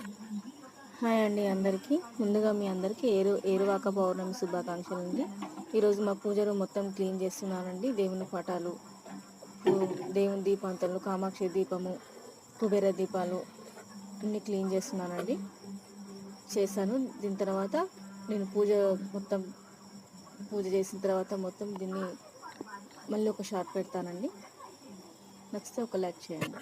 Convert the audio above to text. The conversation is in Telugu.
హాయ్ అండి అందరికీ. ముందుగా మీ అందరికీ ఏరువాక పౌర్ణమి శుభాకాంక్షలు అండి. ఈరోజు మా పూజ రూమ్ మొత్తం క్లీన్ చేస్తున్నానండి. దేవుని పటాలు, దేవుని దీపాంతలు, కామాక్షి దీపము, కుబేర దీపాలు అన్నీ క్లీన్ చేస్తున్నానండి. చేశాను. దీని తర్వాత నేను పూజ చేసిన తర్వాత మొత్తం దీన్ని మళ్ళీ ఒక షాట్ పెడతానండి. నచ్చితే ఒక లైక్ చేయండి.